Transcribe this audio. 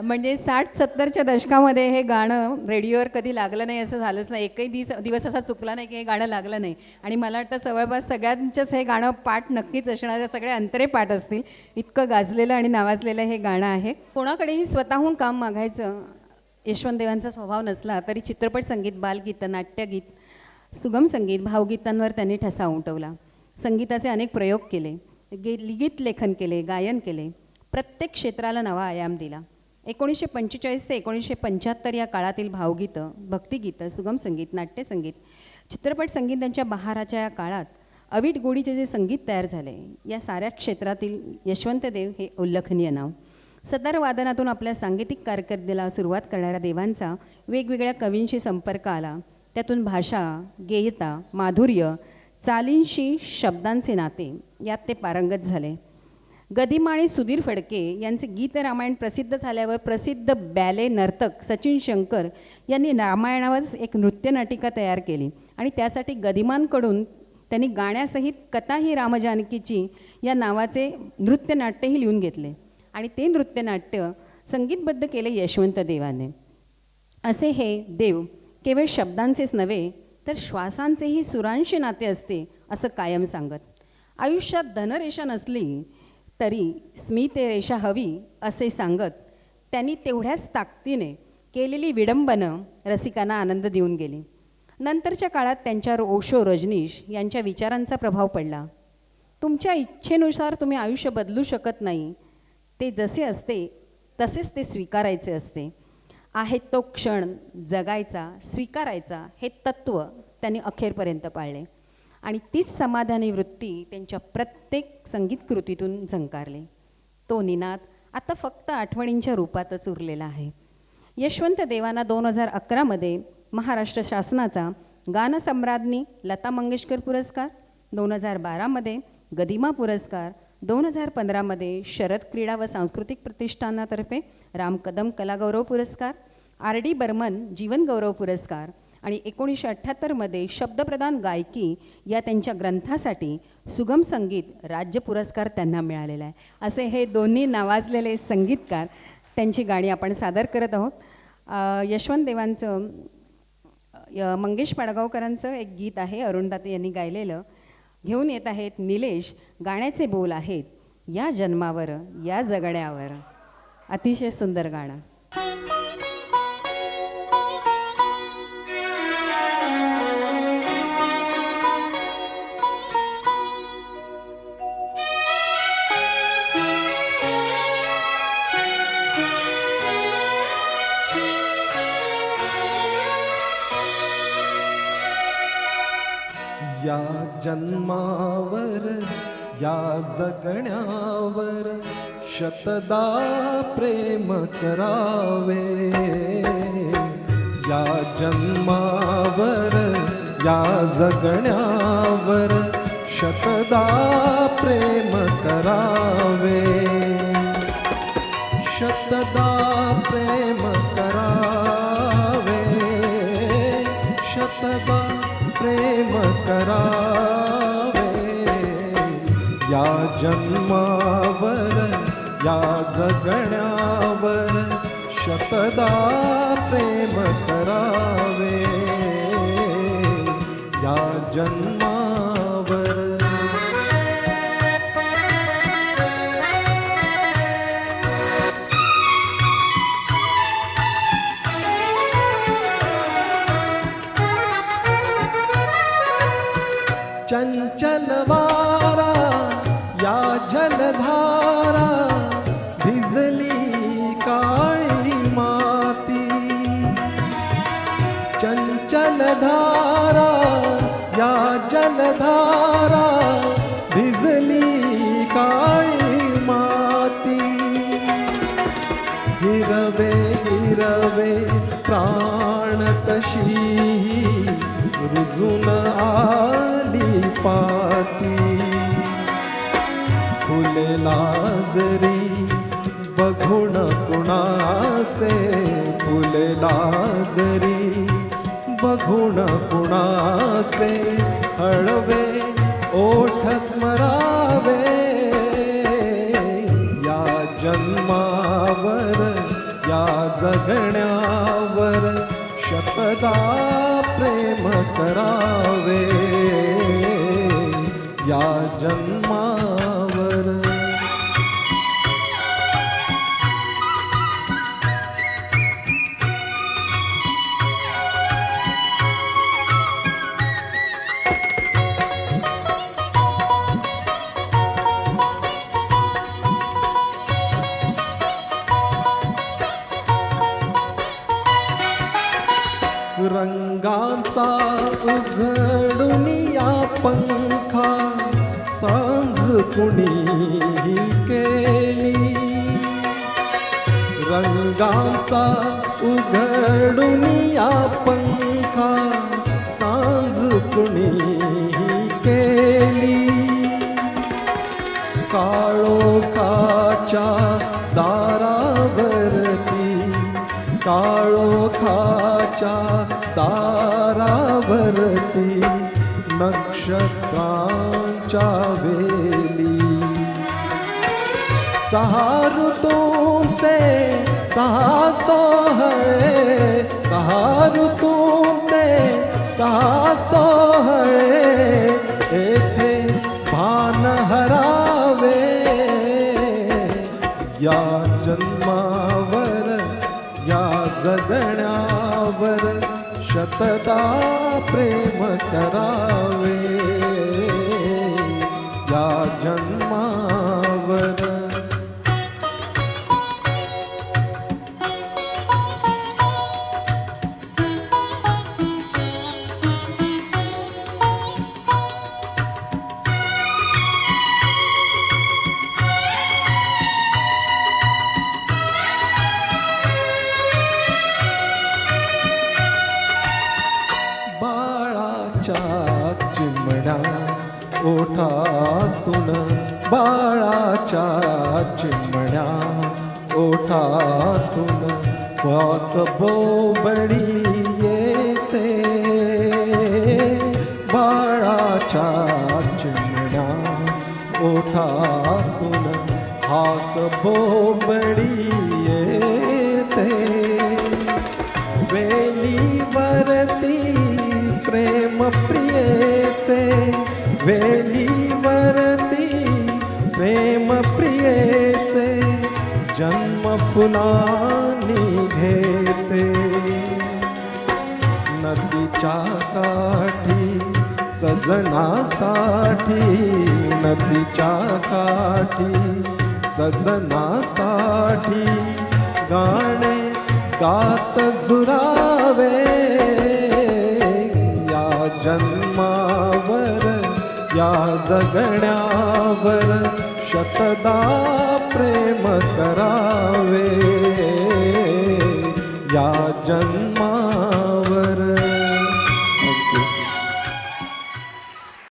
म्हणजे 60-70च्या दशकामध्ये हे गाणं रेडिओवर कधी लागलं नाही असं झालंच नाही. एकही दिवस असा चुकला नाही की हे गाणं लागलं नाही. आणि मला वाटतं जवळपास सगळ्यांचंच हे गाणं पाठ नक्कीच असणार, सगळे अंतरे पाठ असतील. इतकं गाजलेलं आणि नावाजलेलं हे गाणं आहे. कोणाकडेही स्वतःहून काम मागायचं यशवंत देवांचा स्वभाव नसला तरी चित्रपट संगीत, बालगीतं, नाट्यगीत, सुगम संगीत, भावगीतांवर त्यांनी ठसा उमटवला. संगीताचे अनेक प्रयोग केले, गीत लेखन केले, गायन केले, प्रत्येक क्षेत्राला नवा आयाम दिला. 1945 ते 1975 या काळातील भावगीतं, भक्तिगीतं, सुगम संगीत, नाट्यसंगीत, चित्रपट संगीतांच्या बहाराच्या या काळात अवीट गोडीचे जे संगीत तयार झाले, या साऱ्या क्षेत्रातील यशवंत देव हे उल्लेखनीय नाव. सतार वादनातून आपल्या सांगीतिक कारकिर्दीला सुरुवात करणाऱ्या देवांचा वेगवेगळ्या कवींशी संपर्क आला. त्यातून भाषा, गेयता, माधुर्य, चालींशी शब्दांचे नाते यात ते पारंगत झाले. गदिमा आणि सुधीर फडके यांचे गीत रामायण प्रसिद्ध झाल्यावर प्रसिद्ध बॅले नर्तक सचिन शंकर यांनी रामायणावर एक नृत्यनाटिका तयार केली आणि त्यासाठी गदिमांकडून त्यांनी गाण्यासहित कथा ही रामजानकीची या नावाचे नृत्यनाट्यही लिहून घेतले आणि ते नृत्यनाट्य संगीतबद्ध केले यशवंत देवाने. असे हे देव केवळ शब्दांचेच नव्हे तर श्वासांचेही सुरांशी नाते असते असं कायम सांगत. आयुष्यात धनरेषा नसली तरी स्मिते रेषा हवी असे सांगत त्यांनी तेवढ्याच ताकदीने केलेली विडंबनं रसिकांना आनंद देऊन गेली. नंतरच्या काळात त्यांच्यावर ओशो, रजनीश यांच्या विचारांचा प्रभाव पडला. तुमच्या इच्छेनुसार तुम्ही आयुष्य बदलू शकत नाही, ते जसे असते तसेच ते स्वीकारायचे असते. आहे तो क्षण जगायचा, स्वीकारायचा हे तत्त्व त्यांनी अखेरपर्यंत पाळले आणि तीच समाधानी वृत्ती त्यांच्या प्रत्येक संगीत कृतीतून झंकारली. तो निनाद आता फक्त आठवणींच्या रूपातच उरलेला आहे. यशवंत देवांना 2011मध्ये महाराष्ट्र शासनाचा गानसम्राज्ञी लता मंगेशकर पुरस्कार, 2012मध्ये गदिमा पुरस्कार, 2015मध्ये शरद क्रीडा व सांस्कृतिक प्रतिष्ठानातर्फे राम कदम कलागौरव पुरस्कार, RD बर्मन जीवनगौरव पुरस्कार आणि 1978मध्ये शब्दप्रधान गायकी या त्यांच्या ग्रंथासाठी सुगम संगीत राज्य पुरस्कार त्यांना मिळालेला आहे. असे हे दोन्ही नावाजलेले संगीतकार त्यांची गाणी आपण सादर करत आहोत. यशवंत देवांचं मंगेश पाडगावकरांचं एक गीत आहे, अरुणदाते यांनी गायलेलं. घेऊन येत आहेत निलेश. गाण्याचे बोल आहेत या जन्मावर या जगण्यावर. अतिशय सुंदर गाणं. या जन्मावर या जगण्यावर शतदा प्रेम करावे. या जन्मावर या जगण्यावर शतदा प्रेम करावे. शतदा प्रेम करावे. शतदा प्रेम करावे. या जन्मावर या जगण्यावर शतदा प्रेम करावे. या जन्मावर चंचल वारा या जलधारा भिजली काळी माती. चंचल धारा या जलधारा भिजली काळी माती. हिरवे हिरवे प्राण तशी रुजून आली पाती. फुलेला जरी बघून कुणाचे, फुलेला जरी बघून कुणाचे हळवे ओठ स्मरावे. या जन्मावर या जगण्यावर शतदा प्रेम करावे या जन्मावर. रंगांचा उघडून या पंखा सांज कुणी केली. रंगांचा उघडून या पंखा सांज कुणी केली. काळोखाच्या दारावरती काळोखाच्या दारावरती नक्षत्रांच्या वेली. सहा ऋतूंचे सहा सोहळे सहा ऋतूंचे सहा सोहळे येथे भान हरावे या जन्मावर या जगण्यावर शतदा प्रेम करावे या जन्मावर. चिमण्या ओठातून बाळाच्या चिमण्या ओठातून वाक बोबडी येते. बाळाच्या चिमण्या ओठातून हाक बोबडी येते. वेलीवरती प्रेम प्रियेचे वेलीवरती प्रेम प्रियेचे जन्म फुलांनी घेते. नदीच्या काठी सजनासाठी नदीच्या काठी सजनासाठी गाणे गात झुरावे जन्मावर या जगण्यावर शतदा प्रेम करावे या जन्मावर.